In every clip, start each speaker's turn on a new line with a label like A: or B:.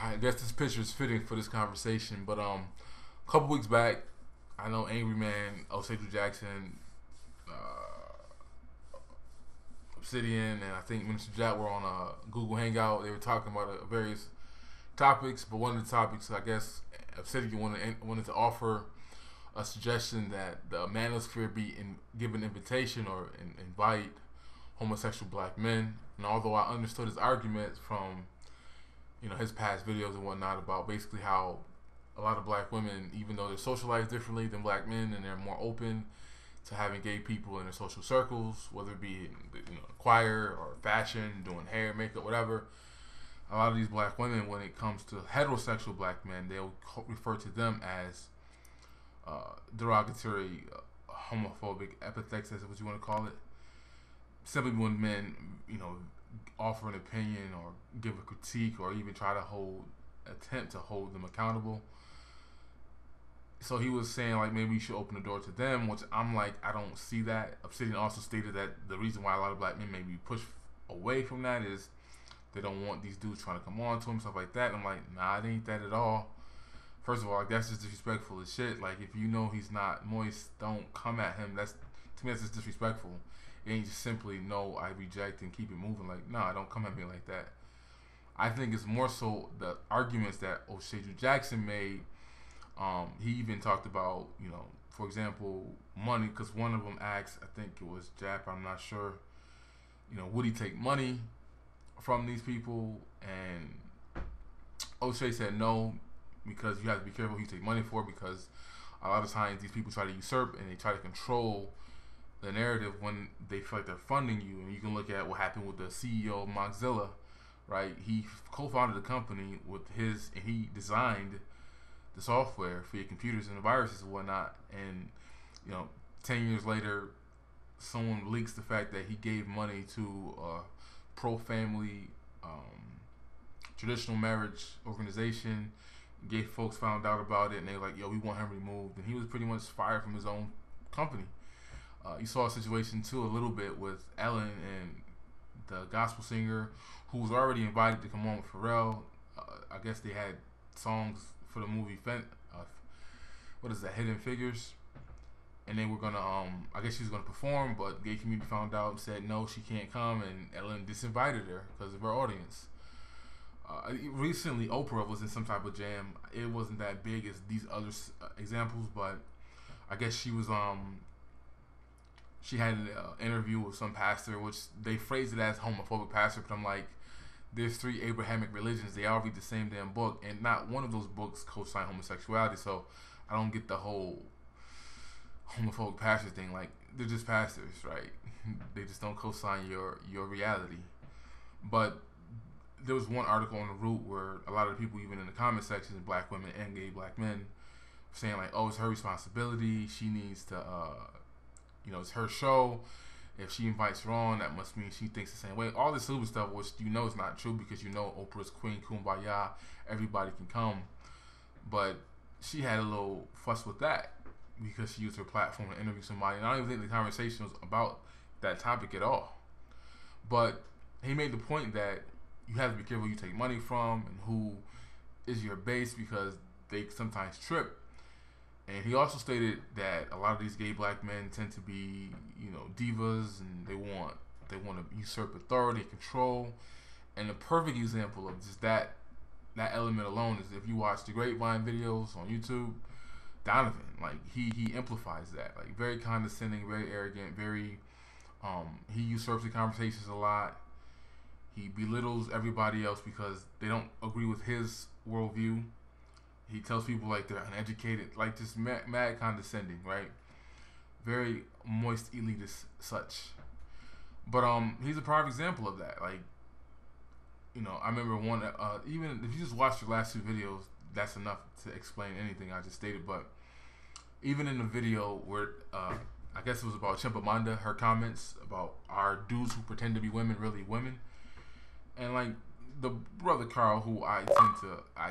A: I guess this picture is fitting for this conversation, but a couple weeks back, I know Angry Man, Osage Jackson, Obsidian, and I think Minister Jack were on a Google Hangout. They were talking about various topics, but one of the topics, I guess, Obsidian wanted to offer a suggestion that the Manosphere be give an invitation or invite homosexual black men. And although I understood his argument from his past videos and whatnot about basically how a lot of black women, even though they're socialized differently than black men and they're more open to having gay people in their social circles, whether it be in choir or fashion, doing hair, makeup, whatever. A lot of these black women, when it comes to heterosexual black men, they'll refer to them as derogatory, homophobic epithets, as what you want to call it. Simply when men, offer an opinion or give a critique or even try to attempt to hold them accountable. So he was saying like maybe you should open the door to them, which I'm like, I don't see that. Obsidian also stated that the reason why a lot of black men may be pushed away from that is they don't want these dudes trying to come on to them, stuff like that. And I'm like, nah, it ain't that at all. First of all, like, that's just disrespectful as shit. Like, if you know he's not moist, don't come at him. To me, that's just disrespectful. It ain't just simply, no, I reject and keep it moving. Like, nah, don't come at me like that. I think it's more so the arguments that Osage Jackson made. He even talked about, for example, money, because one of them asked, I think it was Jap, I'm not sure, would he take money from these people? And O'Shea said no, because you have to be careful who you take money for, because a lot of times these people try to usurp and they try to control the narrative when they feel like they're funding you. And you can look at what happened with the CEO of Mozilla, right? He co-founded the company with and he designed the software for your computers and the viruses and whatnot. And 10 years later, someone leaks the fact that he gave money to a pro-family traditional marriage organization. Gay folks found out about it and they were like, yo, we want him removed. And he was pretty much fired from his own company. You saw a situation too a little bit with Ellen and the gospel singer who was already invited to come on with Pharrell. I guess they had songs for the movie Hidden Figures, and they were gonna I guess she was gonna perform, but the gay community found out and said no, she can't come, and Ellen disinvited her because of her audience. Recently Oprah was in some type of jam. It wasn't that big as these other examples, but I guess she was she had an interview with some pastor, which they phrased it as homophobic pastor, but I'm like, there's 3 Abrahamic religions. They all read the same damn book, and not one of those books co-sign homosexuality. So I don't get the whole homophobic pastor thing. Like, they're just pastors, right? They just don't co-sign your reality. But there was one article on The Root where a lot of the people, even in the comment sections, black women and gay black men, saying like, oh, it's her responsibility. She needs to, it's her show. If she invites her on, that must mean she thinks the same way. All this stupid stuff, which is not true, because Oprah's Queen Kumbaya, everybody can come. But she had a little fuss with that because she used her platform to interview somebody. And I don't even think the conversation was about that topic at all. But he made the point that you have to be careful who you take money from and who is your base, because they sometimes trip. And he also stated that a lot of these gay black men tend to be, divas, and they want to usurp authority, control. And the perfect example of just that element alone is if you watch the Grapevine videos on YouTube, Donovan, like he amplifies that, like very condescending, very arrogant, very he usurps the conversations a lot. He belittles everybody else because they don't agree with his worldview. He tells people like they're uneducated, like just mad condescending, right? Very moist, elitist, such. But he's a prime example of that. Like, I remember one. Even if you just watch the last 2 videos, that's enough to explain anything I just stated. But even in the video where I guess it was about Chimpamanda, her comments about our dudes who pretend to be women really women, and like the brother Carl, who I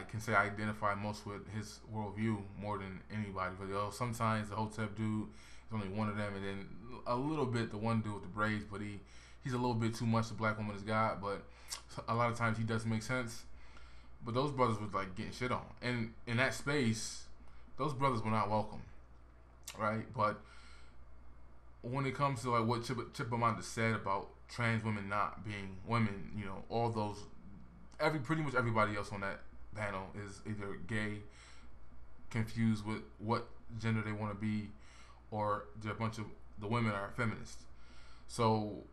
A: can say I identify most with his worldview more than anybody. But sometimes the Hotep dude is only one of them, and then a little bit the one dude with the braids, but he's a little bit too much the black woman is God. But a lot of times he doesn't make sense. but those brothers was like getting shit on, and in that space, those brothers were not welcome, right? But when it comes to like what Chipamanda said about trans women not being women, you know, all those, pretty much everybody else on that panel is either gay, confused with what gender they want to be, or they're a bunch of the women are feminists. So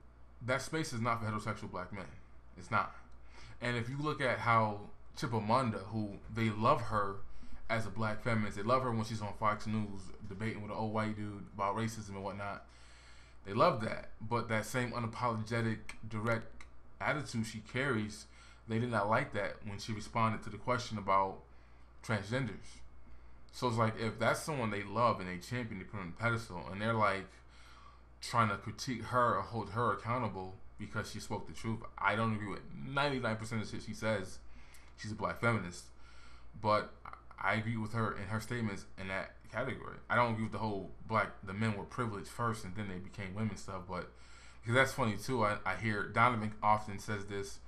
A: that space is not for heterosexual black men. It's not. And if you look at how Chipamanda, who they love her as a black feminist, they love her when she's on Fox News debating with an old white dude about racism and whatnot. They love that, but that same unapologetic, direct attitude she carries, they did not like that when she responded to the question about transgenders. So it's like, if that's someone they love and they champion, they put on a pedestal, and they're like trying to critique her or hold her accountable because she spoke the truth. I don't agree with 99% of the shit she says. She's a black feminist, but I agree with her in her statements in that category. I don't agree with the whole the men were privileged first and then they became women stuff, but because that's funny too. I hear Donovan often says this.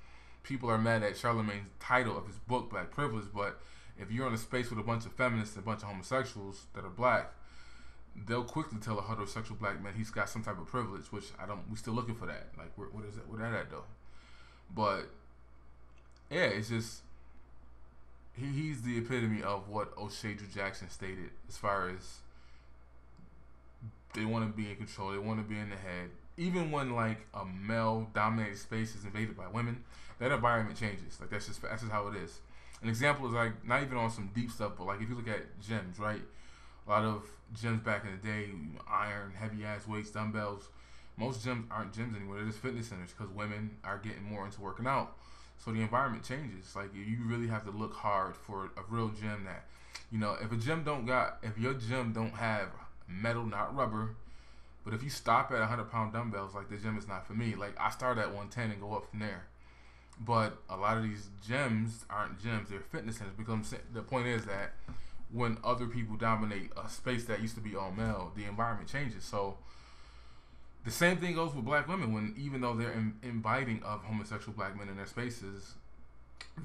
A: People are mad at Charlamagne's title of his book, Black Privilege, but if you're in a space with a bunch of feminists and a bunch of homosexuals that are black, they'll quickly tell a heterosexual black man he's got some type of privilege, which we still looking for that. Like, what is that? Where that at though? But yeah, it's just he's the epitome of what O'Shea Jackson stated as far as they want to be in control, they want to be in the head. Even when like a male-dominated space is invaded by women, that environment changes. Like that's just how it is. An example is like not even on some deep stuff, but like if you look at gyms, right? A lot of gyms back in the day, iron, heavy ass weights, dumbbells. Most gyms aren't gyms anymore; they're just fitness centers because women are getting more into working out. So the environment changes. Like you really have to look hard for a real gym that, you know, if your gym don't have metal, not rubber, but if you stop at 100-pound dumbbells, like the gym is not for me. Like I start at 110 and go up from there. But a lot of these gyms aren't gyms; they're fitness centers. Because the point is that when other people dominate a space that used to be all male, the environment changes. So the same thing goes with black women. When even though they're inviting of homosexual black men in their spaces,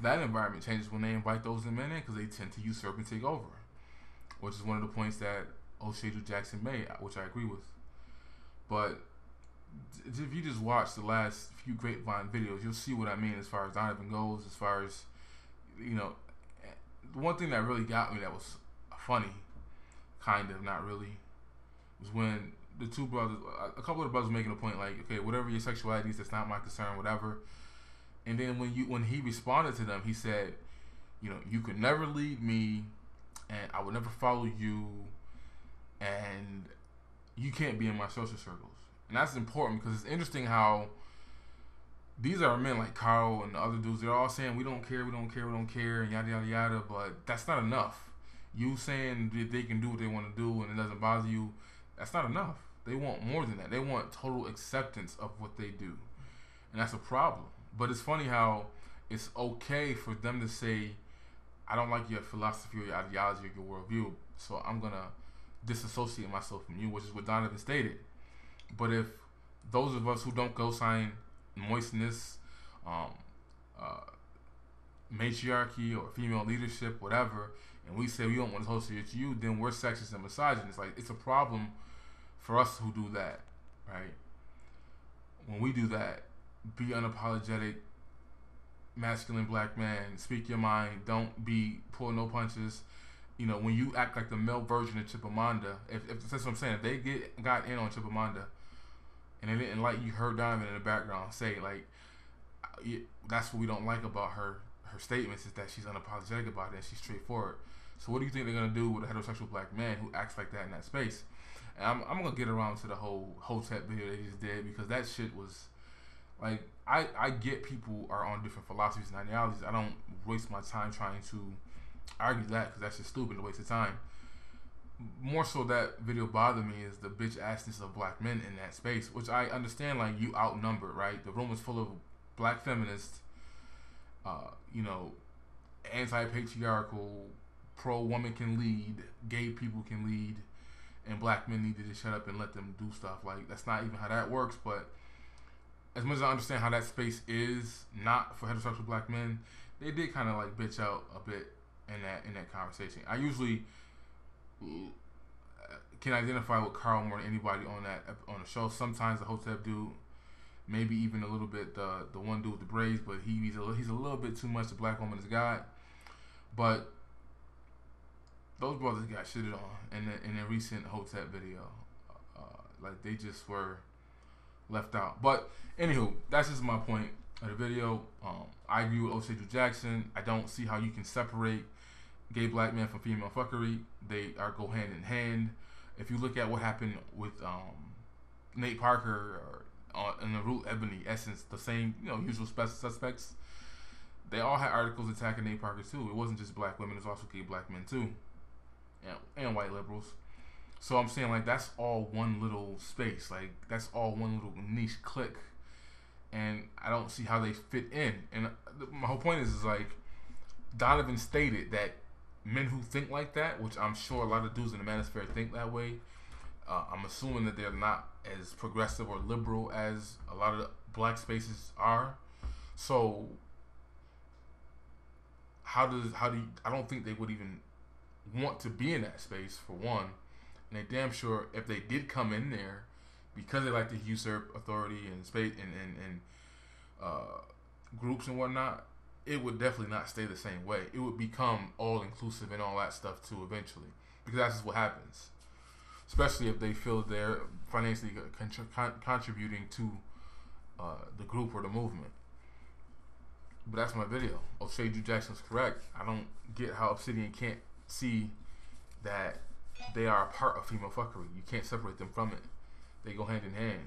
A: that environment changes when they invite those men in because they tend to usurp and take over, which is one of the points that O'Shea Jackson made, which I agree with. But if you just watch the last few Grapevine videos, you'll see what I mean as far as Donovan goes. As far as, you know, the one thing that really got me that was funny, kind of, not really, was when the two brothers, a couple of the brothers making a point like, okay, whatever your sexuality is, that's not my concern, whatever. And then when he responded to them, he said, you know, you could never lead me, and I would never follow you, and you can't be in my social circles. And that's important because it's interesting how these are men like Carl and the other dudes. They're all saying we don't care, and yada yada yada. But that's not enough. You saying that they can do what they want to do and it doesn't bother you, that's not enough. They want more than that. They want total acceptance of what they do, and that's a problem. But it's funny how it's okay for them to say, I don't like your philosophy or your ideology or your worldview, so I'm gonna disassociate myself from you, which is what Donovan stated. But if those of us who don't co-sign moistness, matriarchy or female leadership, whatever, and we say we don't want to associate to you, then we're sexist and misogynist. Like, it's a problem for us who do that, right? When we do that, be unapologetic, masculine black man, speak your mind, don't pull no punches. You know, when you act like the male version of Chipamanda, if that's what I'm saying, if they got in on Chipamanda and they didn't like, you heard Donovan in the background say, like, that's what we don't like about her statements, is that she's unapologetic about it and she's straightforward. So what do you think they're going to do with a heterosexual black man who acts like that in that space? And I'm going to get around to the whole Hotep video they just did, because that shit was, like, I get people are on different philosophies and ideologies. I don't waste my time trying to argue that, because that's just stupid, a waste of time. More so, that video bothered me is the bitch assness of black men in that space, which I understand. Like, you outnumbered, right? The room was full of black feminists, you know, anti-patriarchal, pro-woman can lead, gay people can lead, and black men needed to shut up and let them do stuff. Like, that's not even how that works. But as much as I understand how that space is not for heterosexual black men, they did kind of like bitch out a bit in that conversation. I usually can identify with Carl more than anybody on the show. Sometimes the Hotep dude, maybe even a little bit the one dude with the braids, but he's a little bit too much the black woman is God. But those brothers got shitted on in a recent Hotep video. Like they just were left out. But anywho, that's just my point of the video. I agree with O'Shea Jackson. I don't see how you can separate gay black men from female fuckery. They go hand in hand. If you look at what happened with Nate Parker in the Root Ebony Essence, the same usual suspects. They all had articles attacking Nate Parker too. It wasn't just black women; it was also gay black men too, and white liberals. So I'm saying like that's all one little space, like that's all one little niche clique, and I don't see how they fit in. And my whole point is like Donovan stated that men who think like that, which I'm sure a lot of dudes in the Manosphere think that way. I'm assuming that they're not as progressive or liberal as a lot of the black spaces are. So how do you, I don't think they would even want to be in that space for one. And they damn sure if they did come in there because they like to usurp authority and space and groups and whatnot, it would definitely not stay the same way. It would become all inclusive and all that stuff too eventually, because that's just what happens. Especially if they feel they're financially contributing to the group or the movement. But that's my video. O'Shea Jackson's correct. I don't get how Obsidian can't see that they are a part of female fuckery. You can't separate them from it. They go hand in hand.